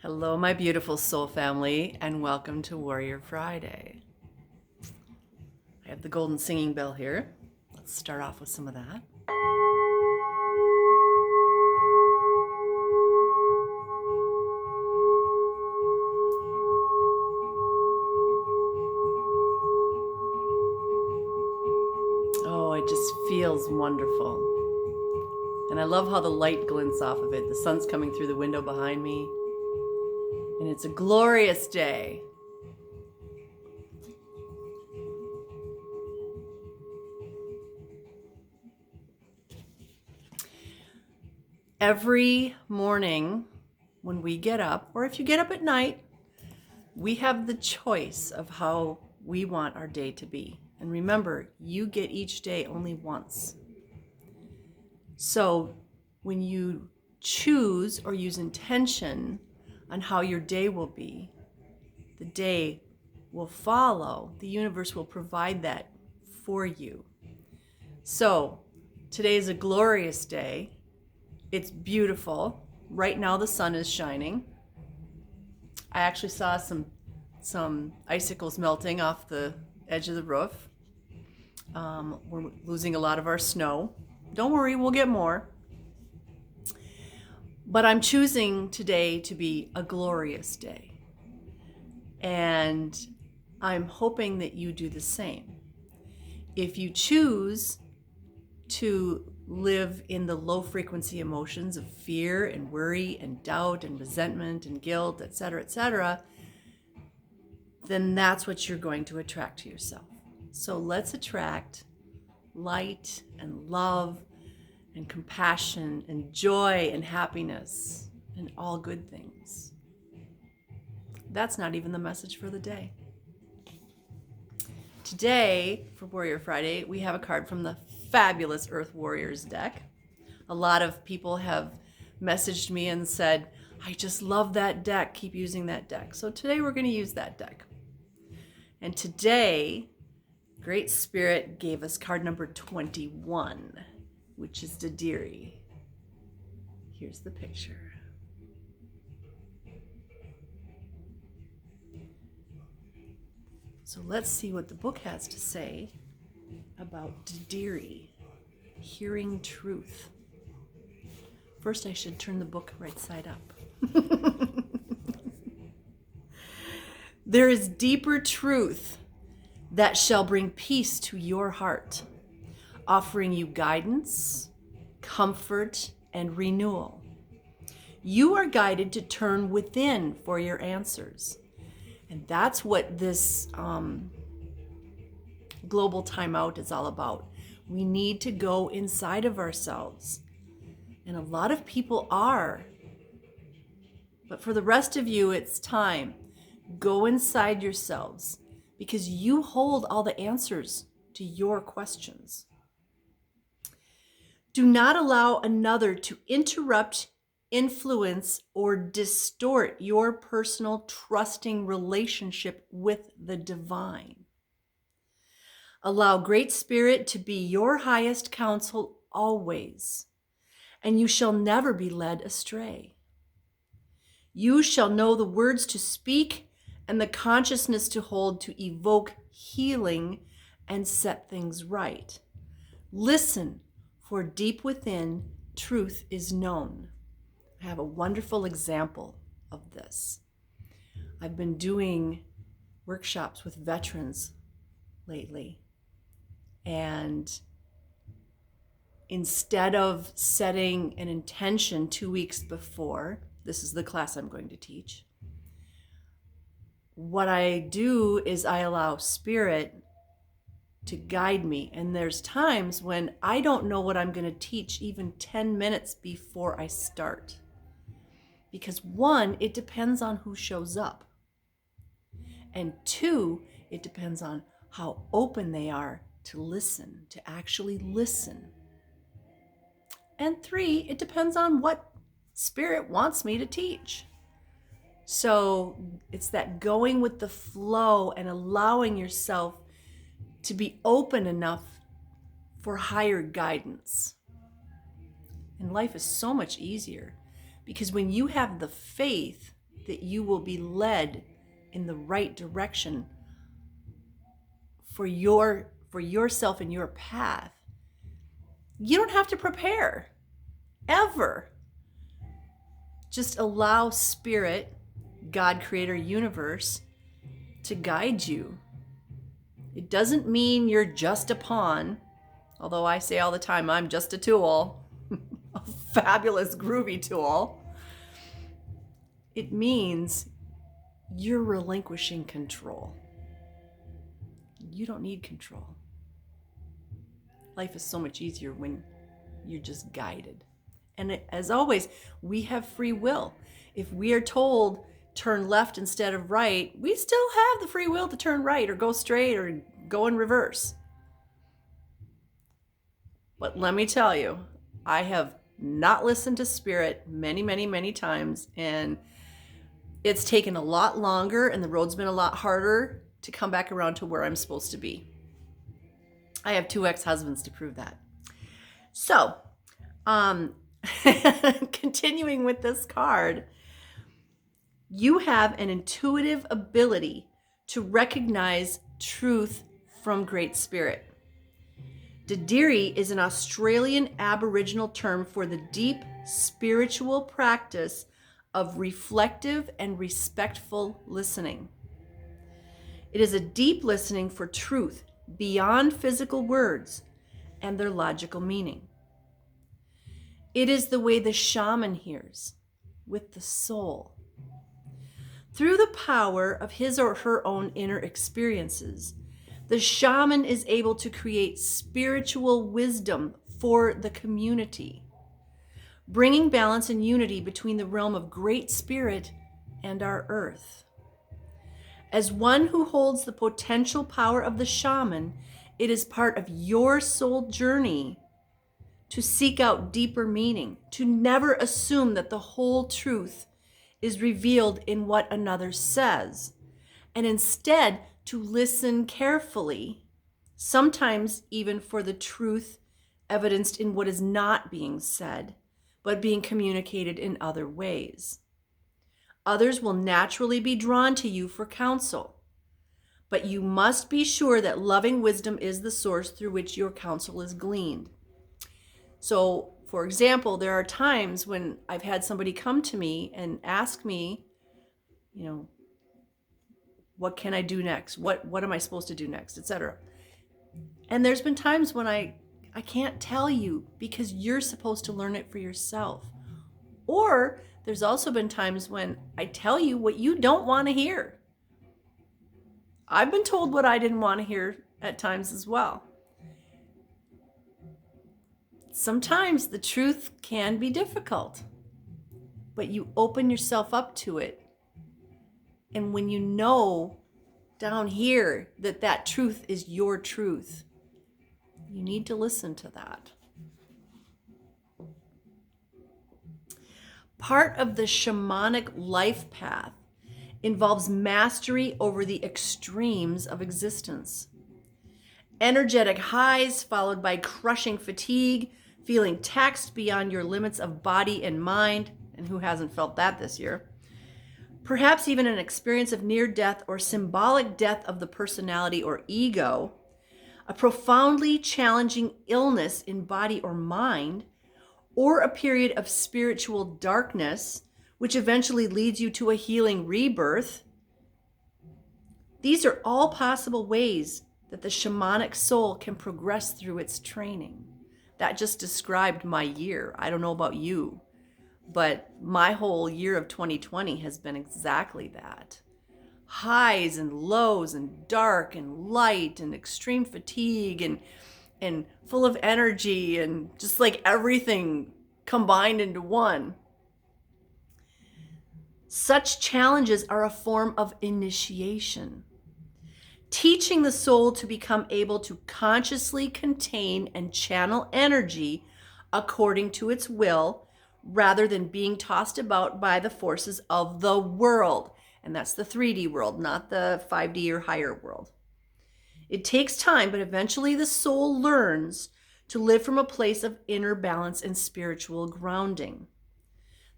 Hello, my beautiful soul family, and welcome to Warrior Friday. I have the golden singing bell here. Let's start off with some of that. Oh, it just feels wonderful. And I love how the light glints off of it. The sun's coming through the window behind me. And it's a glorious day. Every morning when we get up, or if you get up at night, we have the choice of how we want our day to be. And remember, you get each day only once. So when you choose or use intention on how your day will be, the day will follow. The universe will provide that for you. So today is a glorious day. It's beautiful. Right now the sun is shining. I actually saw some icicles melting off the edge of the roof. We're losing a lot of our snow. Don't worry, we'll get more. But I'm choosing today to be a glorious day. And I'm hoping that you do the same. If you choose to live in the low frequency emotions of fear and worry and doubt and resentment and guilt, etc., then that's what you're going to attract to yourself. So let's attract light and love and compassion and joy and happiness and all good things. That's not even the message for the day. Today, for Warrior Friday, we have a card from the fabulous Earth Warriors deck. A lot of people have messaged me and said, I just love that deck, keep using that deck. So today we're going to use that deck. And today, Great Spirit gave us card number 21, which is Dadirri. Here's the picture. So let's see what the book has to say about Dadirri, hearing truth. First, I should turn the book right side up. There is deeper truth that shall bring peace to your heart, offering you guidance, comfort, and renewal. You are guided to turn within for your answers. And that's what this global timeout is all about. We need to go inside of ourselves. And a lot of people are. But for the rest of you, it's time. Go inside yourselves because you hold all the answers to your questions. Do not allow another to interrupt, influence, or distort your personal trusting relationship with the divine. Allow Great Spirit to be your highest counsel always, and you shall never be led astray. You shall know the words to speak and the consciousness to hold to evoke healing and set things right. Listen, for deep within, truth is known. I have a wonderful example of this. I've been doing workshops with veterans lately, and instead of setting an intention 2 weeks before, this is the class I'm going to teach, what I do is I allow Spirit to guide me. And there's times when I don't know what I'm going to teach even 10 minutes before I start. Because one, it depends on who shows up. And two, it depends on how open they are to listen, to actually listen. And three, it depends on what Spirit wants me to teach. So it's that going with the flow and allowing yourself to be open enough for higher guidance. And life is so much easier because when you have the faith that you will be led in the right direction for yourself and your path. You don't have to prepare ever. Just allow Spirit, God, Creator, Universe, to guide you. It doesn't mean you're just a pawn, although I say all the time, I'm just a tool, a fabulous, groovy tool. It means you're relinquishing control. You don't need control. Life is so much easier when you're just guided. And as always, we have free will. If we are told turn left instead of right, we still have the free will to turn right or go straight or go in reverse. But let me tell you, I have not listened to Spirit many, many, many times, and it's taken a lot longer and the road's been a lot harder to come back around to where I'm supposed to be. I have 2 ex-husbands to prove that. So, continuing with this card, you have an intuitive ability to recognize truth from Great Spirit. Dadirri is an Australian Aboriginal term for the deep spiritual practice of reflective and respectful listening. It is a deep listening for truth beyond physical words and their logical meaning. It is the way the shaman hears, with the soul. Through the power of his or her own inner experiences, the shaman is able to create spiritual wisdom for the community, bringing balance and unity between the realm of Great Spirit and our earth. As one who holds the potential power of the shaman, it is part of your soul journey to seek out deeper meaning, to never assume that the whole truth is revealed in what another says, and instead to listen carefully, sometimes even for the truth evidenced in what is not being said, but being communicated in other ways. Others will naturally be drawn to you for counsel, but you must be sure that loving wisdom is the source through which your counsel is gleaned. So, for example, there are times when I've had somebody come to me and ask me, what can I do next? What am I supposed to do next, etc. And there's been times when I can't tell you because you're supposed to learn it for yourself. Or there's also been times when I tell you what you don't want to hear. I've been told what I didn't want to hear at times as well. Sometimes the truth can be difficult, but you open yourself up to it. And when you know down here that truth is your truth, you need to listen to that. Part of the shamanic life path involves mastery over the extremes of existence. Energetic highs followed by crushing fatigue, feeling taxed beyond your limits of body and mind, and who hasn't felt that this year? Perhaps even an experience of near death or symbolic death of the personality or ego, a profoundly challenging illness in body or mind, or a period of spiritual darkness, which eventually leads you to a healing rebirth. These are all possible ways that the shamanic soul can progress through its training. That just described my year. I don't know about you, but my whole year of 2020 has been exactly that. Highs and lows and dark and light and extreme fatigue and full of energy and just like everything combined into one. Such challenges are a form of initiation, teaching the soul to become able to consciously contain and channel energy according to its will, rather than being tossed about by the forces of the world. And that's the 3D world, not the 5D or higher world. It takes time, but eventually the soul learns to live from a place of inner balance and spiritual grounding.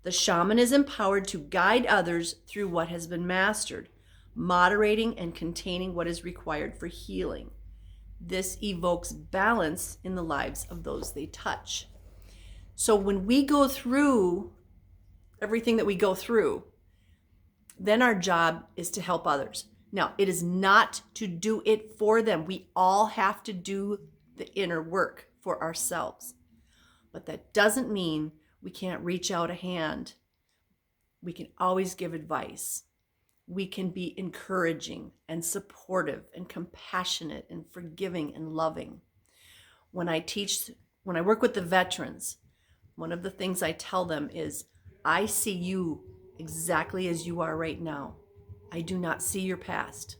The shaman is empowered to guide others through what has been mastered, moderating and containing what is required for healing. This evokes balance in the lives of those they touch. So when we go through everything that we go through, then our job is to help others. Now, it is not to do it for them. We all have to do the inner work for ourselves. But that doesn't mean we can't reach out a hand. We can always give advice. We can be encouraging and supportive and compassionate and forgiving and loving. When I work with the veterans, one of the things I tell them is, I see you exactly as you are right now. I do not see your past.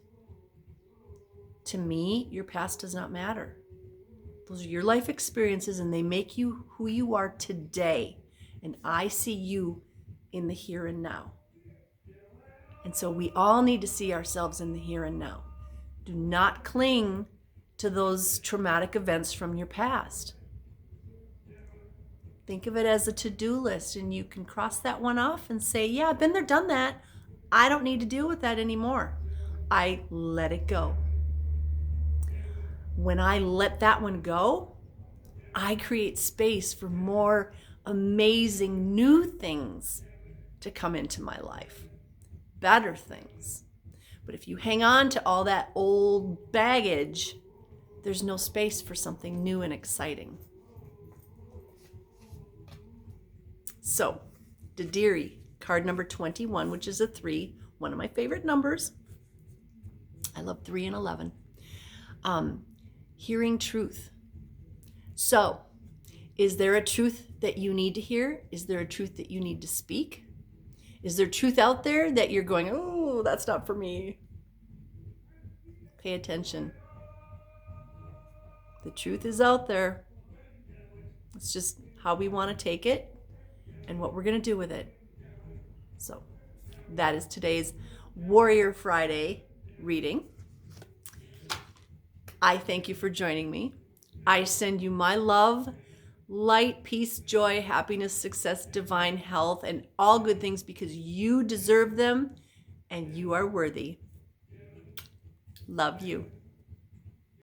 To me, your past does not matter. Those are your life experiences, and they make you who you are today. And I see you in the here and now. And so we all need to see ourselves in the here and now. Do not cling to those traumatic events from your past. Think of it as a to-do list, and you can cross that one off and say, yeah, I've been there, done that. I don't need to deal with that anymore. I let it go. When I let that one go, I create space for more amazing new things to come into my life, better things. But if you hang on to all that old baggage, there's no space for something new and exciting. So, Dadirri, card number 21, which is a 3, one of my favorite numbers. I love 3 and 11. Hearing truth. So, is there a truth that you need to hear? Is there a truth that you need to speak? Is there truth out there that you're going, oh, that's not for me? Pay attention. The truth is out there. It's just how we want to take it and what we're going to do with it. So that is today's Warrior Friday reading. I thank you for joining me. I send you my love, light, peace, joy, happiness, success, divine health, and all good things because you deserve them and you are worthy. Love you.